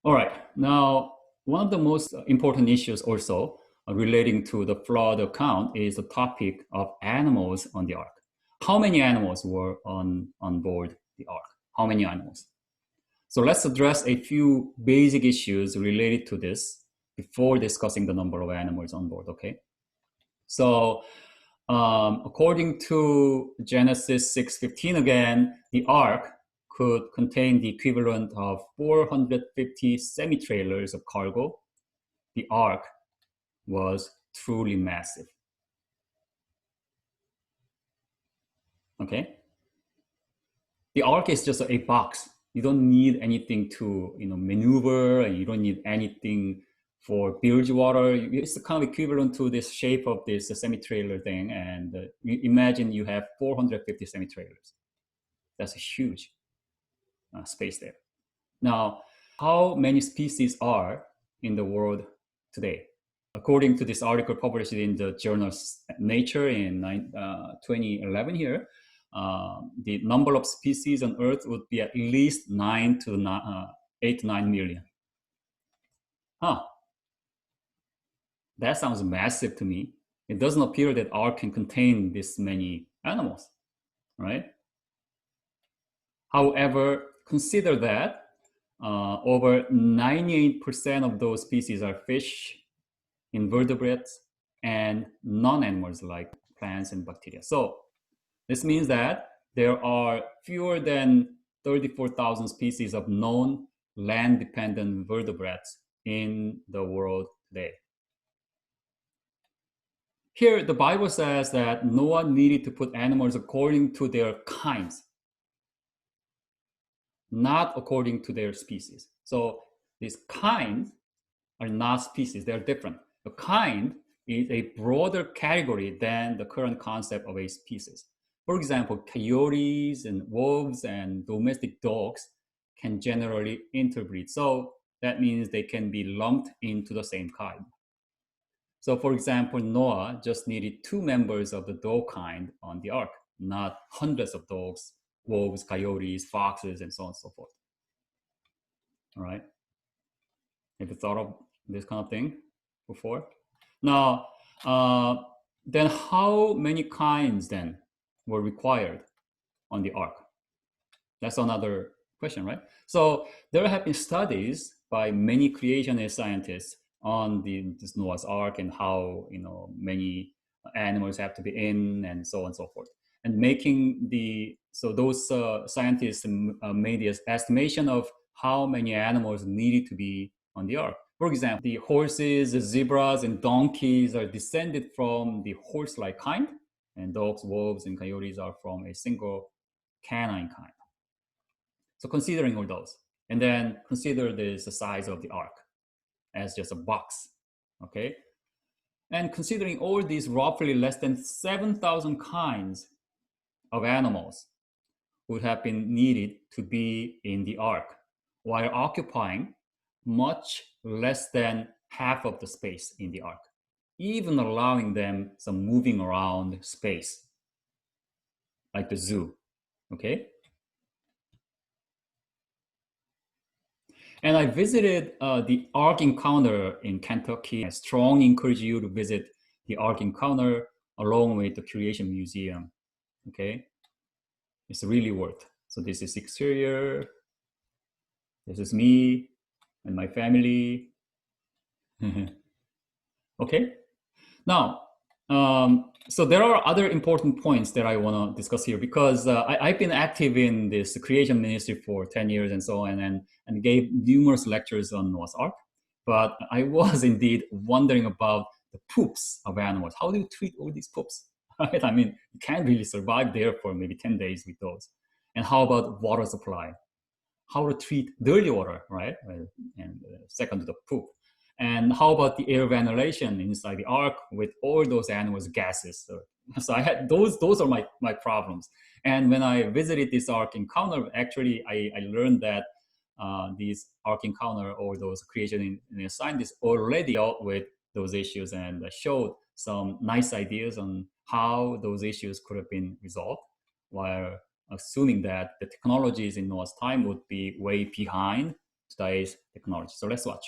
All right. Now, one of the most important issues also relating to the flood account is the topic of animals on the ark. How many animals were on board the ark? How many animals? So let's address a few basic issues related to this before discussing the number of animals on board, okay? So according to Genesis 6:15 again, the ark could contain the equivalent of 450 semi-trailers of cargo. The ark was truly massive. Okay? The ark is just a box. You don't need anything to maneuver, and you don't need anything for bilge water. It's kind of equivalent to this shape of this semi-trailer thing. And imagine you have 450 semi-trailers. That's a huge space there. Now, how many species are in the world today? According to this article published in the journal Nature in 2011 here, the number of species on Earth would be at least 8 to 9 million. Huh. That sounds massive to me. It doesn't appear that Earth can contain this many animals, right? However, consider that over 98% of those species are fish, invertebrates, and non-animals like plants and bacteria. So this means that there are fewer than 34,000 species of known land-dependent vertebrates in the world today. Here, the Bible says that Noah needed to put animals according to their kinds, not according to their species. So these kinds are not species, they're different. The kind is a broader category than the current concept of a species. For example, coyotes and wolves and domestic dogs can generally interbreed. So that means they can be lumped into the same kind. So for example, Noah just needed 2 members of the dog kind on the ark, not hundreds of dogs, wolves, coyotes, foxes, and so on and so forth. All right. Have you thought of this kind of thing before? Now, then how many kinds then were required on the ark? That's another question, right? So there have been studies by many creationist scientists on this Noah's Ark and how many animals have to be in and so on and so forth. And those scientists made the estimation of how many animals needed to be on the ark. For example, the horses, the zebras, and donkeys are descended from the horse-like kind, and dogs, wolves, and coyotes are from a single canine kind. So considering all those, and then consider the size of the ark as just a box, okay? And considering all these roughly less than 7,000 kinds of animals would have been needed to be in the ark, while occupying much less than half of the space in the ark, even allowing them some moving around space, like the zoo, okay? And I visited the Ark Encounter in Kentucky. I strongly encourage you to visit the Ark Encounter along with the Creation Museum. Okay, it's really worth. So this is exterior. This is me and my family. Okay. Now, so there are other important points that I want to discuss here because I've been active in this creation ministry for 10 years and so on, and gave numerous lectures on Noah's Ark. But I was indeed wondering about the poops of animals. How do you treat all these poops? Right? I mean, you can't really survive there for maybe 10 days with those. And how about water supply? How to treat dirty water, right? And second to the poop. And how about the air ventilation inside the ark with all those animals' gases? So I had those are my problems. And when I visited this Ark Encounter, actually I learned that these Ark Encounter or those creation scientists already dealt with those issues and showed some nice ideas on how those issues could have been resolved, while assuming that the technologies in Noah's time would be way behind today's technology. So let's watch.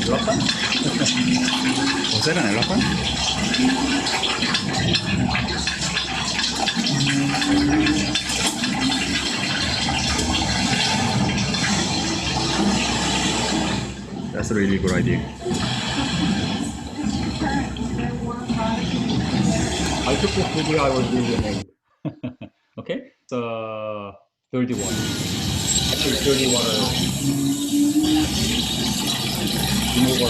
엘러펀? Was that an elephant? That's a really good idea. I took this video, I was doing an okay, so 31. Actually, 31 removal.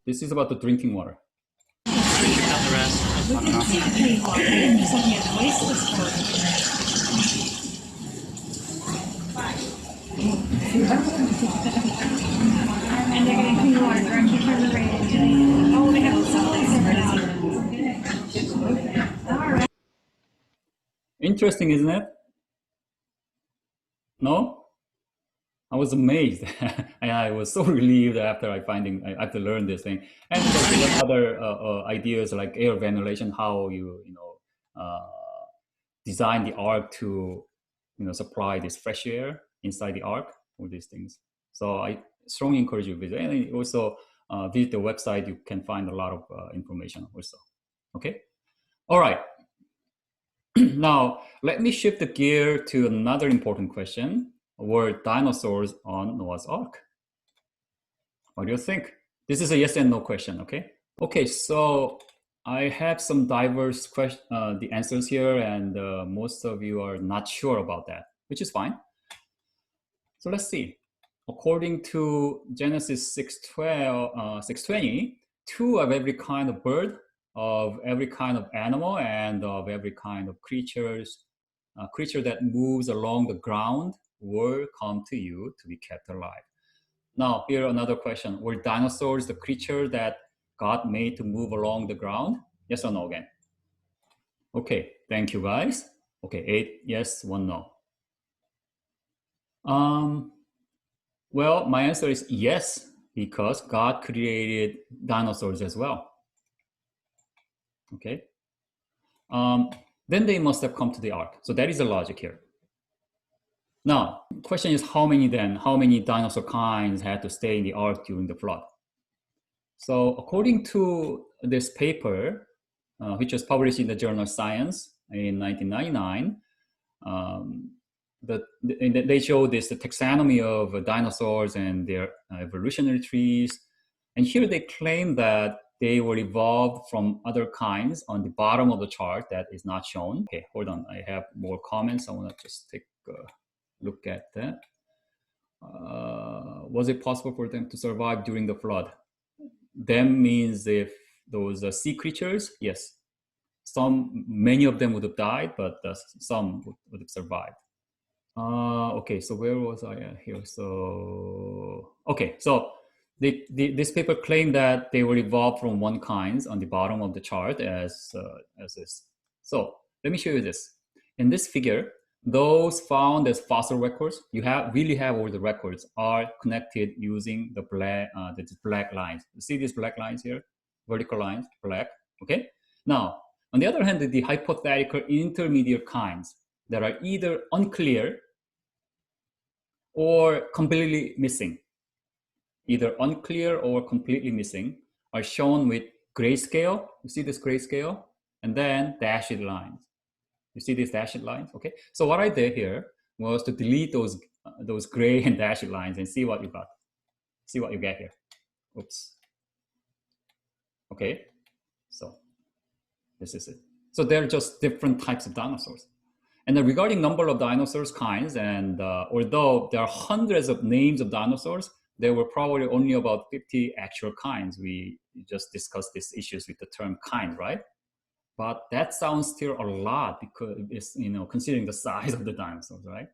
This is about the drinking water. Check out the rest. And they're getting clean water directly from the rain. Oh, they have all right. Interesting, isn't it? No? I was amazed. And I was so relieved after I learned this thing. And there's other ideas like air ventilation, how you design the ark to supply this fresh air inside the ark, all these things. So I strongly encourage you to visit, and also visit the website. You can find a lot of information also. Okay, all right. Now let me shift the gear to another important question. Were dinosaurs on Noah's Ark? What do you think? This is a yes and no question, okay? Okay, so I have some diverse the answers here, and most of you are not sure about that, which is fine. So let's see. According to Genesis 6:20, two of every kind of bird, of every kind of animal, and of every kind of creature that moves along the ground will come to you to be kept alive. Now, here another question. Were dinosaurs the creature that God made to move along the ground? Yes or no again? Okay, thank you guys. Okay, 8 yes, 1 no. Well, my answer is yes, because God created dinosaurs as well. Okay. Then they must have come to the ark. So that is the logic here. Now, the question is how many dinosaur kinds had to stay in the ark during the flood? So according to this paper, which was published in the journal Science in 1999, they show the taxonomy of dinosaurs and their evolutionary trees. And here they claim that they were evolved from other kinds on the bottom of the chart that is not shown. Okay, hold on. I have more comments. I want to just take a look at that. Was it possible for them to survive during the flood? Them means if those sea creatures, yes. Many of them would have died, but some would have survived. Okay, so where was I at here? So, okay, so this paper claimed that they were evolved from one kind on the bottom of the chart as this. So let me show you this. In this figure, those found as fossil records, really have all the records are connected using the black lines. You see these black lines here? Vertical lines, black, okay? Now, on the other hand, the hypothetical intermediate kinds that are either unclear or completely missing, are shown with grayscale. You see this grayscale? And then dashed lines. You see these dashed lines? Okay. So what I did here was to delete those gray and dashed lines and see what you got. See what you get here. Oops. Okay. So this is it. So they're just different types of dinosaurs. And then regarding number of dinosaurs kinds, and although there are hundreds of names of dinosaurs, there were probably only about 50 actual kinds. We just discussed these issues with the term kind, right? But that sounds still a lot because it's, considering the size of the dinosaurs, right?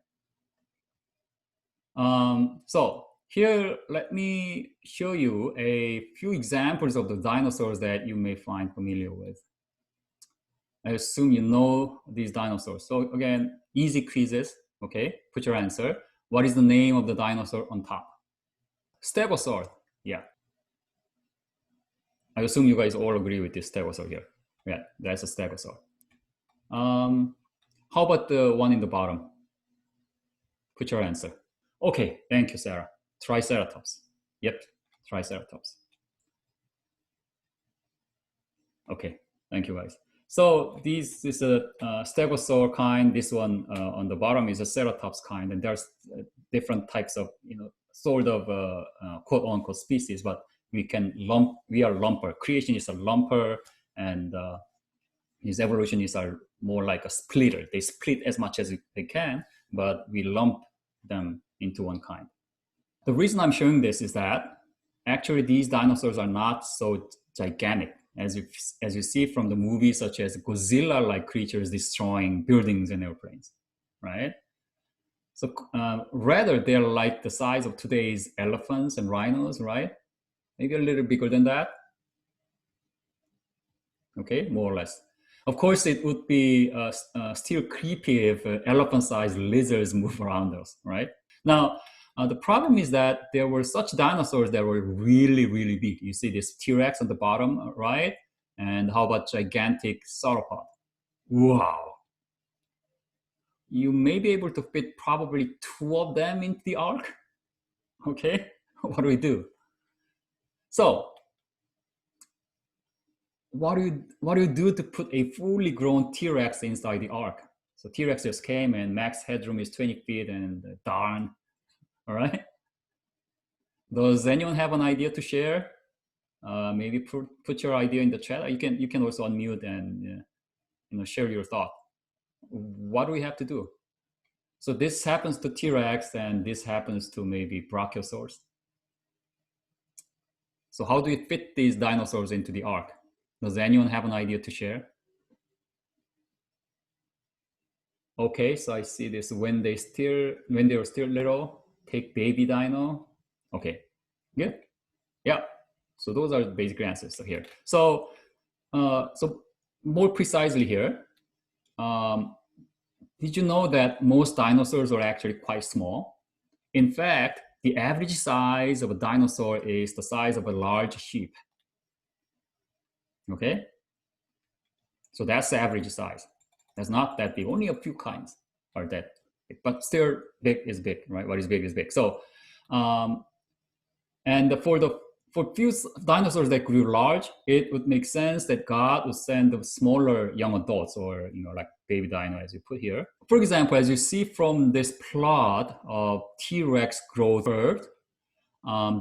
So here, let me show you a few examples of the dinosaurs that you may find familiar with. I assume you know these dinosaurs. So again, easy quizzes, okay? Put your answer. What is the name of the dinosaur on top? Stegosaur, yeah. I assume you guys all agree with this stegosaur here. Yeah, that's a stegosaur. How about the one in the bottom? Put your answer. Okay, thank you, Sarah. Triceratops. Yep, Triceratops. Okay, thank you, guys. So this is a stegosaur kind. This one on the bottom is a ceratops kind, and there's different types of sort of quote unquote species, but we are lumper. Creation is a lumper, and these evolutionists are more like a splitter. They split as much as they can, but we lump them into one kind. The reason I'm showing this is that actually these dinosaurs are not so gigantic as you see from the movies such as Godzilla-like creatures destroying buildings and airplanes, right? So rather they're like the size of today's elephants and rhinos, right? Maybe a little bigger than that. Okay, more or less. Of course, it would be still creepy if elephant-sized lizards move around us, right? Now, the problem is that there were such dinosaurs that were really, really big. You see this T-Rex on the bottom, right? And how about gigantic sauropod? Wow. You may be able to fit probably 2 of them into the ark. Okay, what do we do? So, what do you do to put a fully grown T-Rex inside the ark? So T-Rex just came and max headroom is 20 feet and darn, all right? Does anyone have an idea to share? Maybe put your idea in the chat. You can also unmute and share your thought. What do we have to do? So this happens to T-Rex and this happens to maybe Brachiosaurus. So how do you fit these dinosaurs into the ark? Does anyone have an idea to share? Okay, so I see this when they were still little, take baby dino. Okay, good. Yeah. So those are the basic answers here. So so more precisely here, did you know that most dinosaurs are actually quite small? In fact, the average size of a dinosaur is the size of a large sheep. Okay? So that's the average size. That's not that big. Only a few kinds are that big. But still, big is big, right? What is big is big. So, and for few dinosaurs that grew large, it would make sense that God would send the smaller young adults, or like baby dino, as you put here. For example, as you see from this plot of T-Rex growth curve,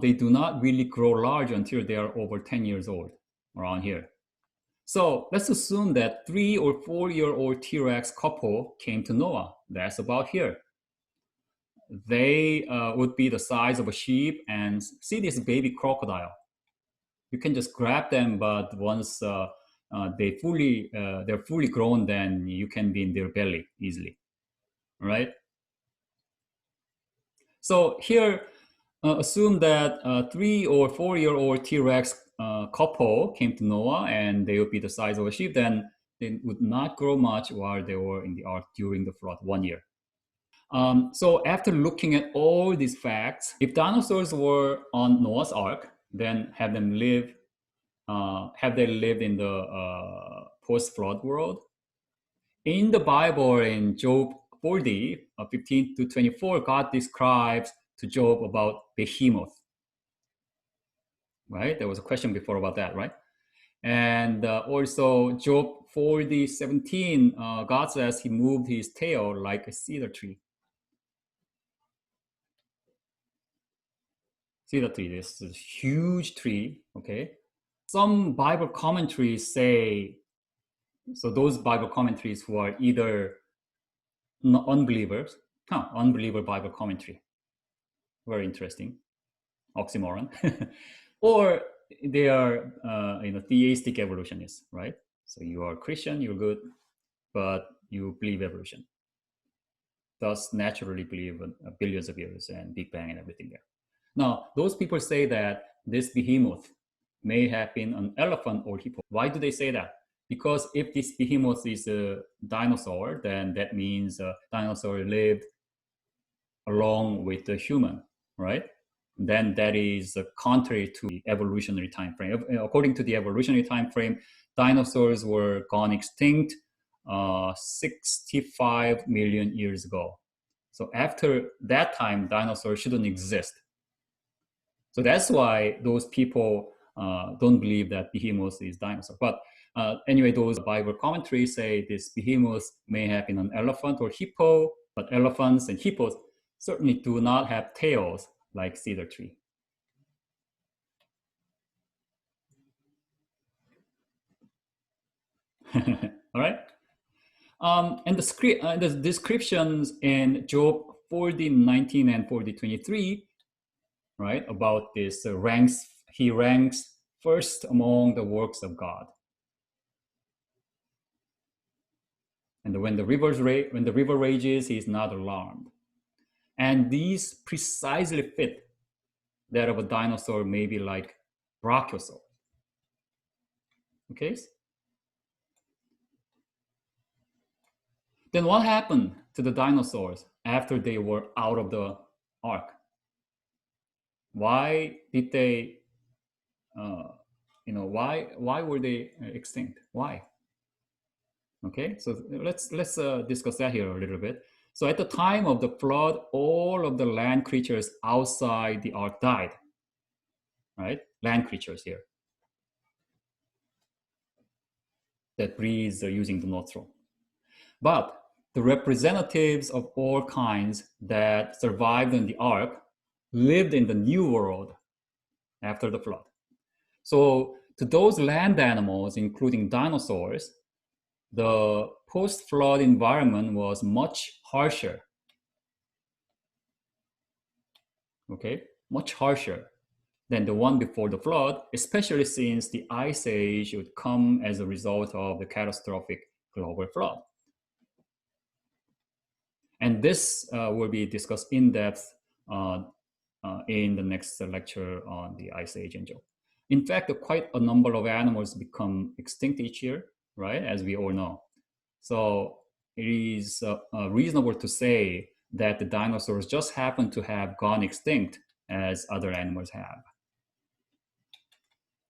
they do not really grow large until they are over 10 years old, around here. So let's assume that 3 or 4-year-old T-Rex couple came to Noah. That's about here. They would be the size of a sheep, and see this baby crocodile. You can just grab them, but once they're fully grown, then you can be in their belly easily, right? So here, assume that 3 or 4-year-old T-Rex couple came to Noah, and they would be the size of a sheep. Then they would not grow much while they were in the ark during the flood, 1 year. So after looking at all these facts, if dinosaurs were on Noah's Ark, then have they lived in the post-flood world? In the Bible, in Job 40, 15 to 24, God describes to Job about behemoth. Right? There was a question before about that, right? And also Job 40, 17, God says he moved his tail like a cedar tree. Cedar tree, this is a huge tree, okay? Some Bible commentaries say, so those Bible commentaries who are either unbelievers, unbeliever Bible commentary, very interesting, oxymoron, or they are theistic evolutionists, right? So you are Christian, you're good, but you believe evolution. Thus, naturally believe in billions of years and Big Bang and everything there. Now, those people say that this behemoth may have been an elephant or hippo. Why do they say that? Because if this behemoth is a dinosaur, then that means a dinosaur lived along with the human, right? Then that is contrary to the evolutionary time frame. According to the evolutionary time frame, dinosaurs were gone extinct 65 million years ago. So after that time, dinosaurs shouldn't exist. So that's why those people don't believe that behemoth is dinosaur. But anyway, those Bible commentaries say this behemoth may have been an elephant or hippo, but elephants and hippos certainly do not have tails like cedar tree. All right. And the descriptions in Job 40:19 and 40:23, right, about this he ranks first among the works of God. And when the river rages, he is not alarmed. And these precisely fit that of a dinosaur, maybe like brachiosaur. Okay. Then what happened to the dinosaurs after they were out of the ark? Why did they, why were they extinct? Why? Okay, so let's discuss that here a little bit. So at the time of the flood, all of the land creatures outside the ark died, right? Land creatures here that breathe using the nostril. But the representatives of all kinds that survived in the ark lived in the new world after the flood. So to those land animals, including dinosaurs, the post-flood environment was much harsher. Okay, much harsher than the one before the flood, especially since the ice age would come as a result of the catastrophic global flood. And this will be discussed in depth in the next lecture on the ice age and Job. In fact, quite a number of animals become extinct each year, right? As we all know. So it is reasonable to say that the dinosaurs just happen to have gone extinct as other animals have.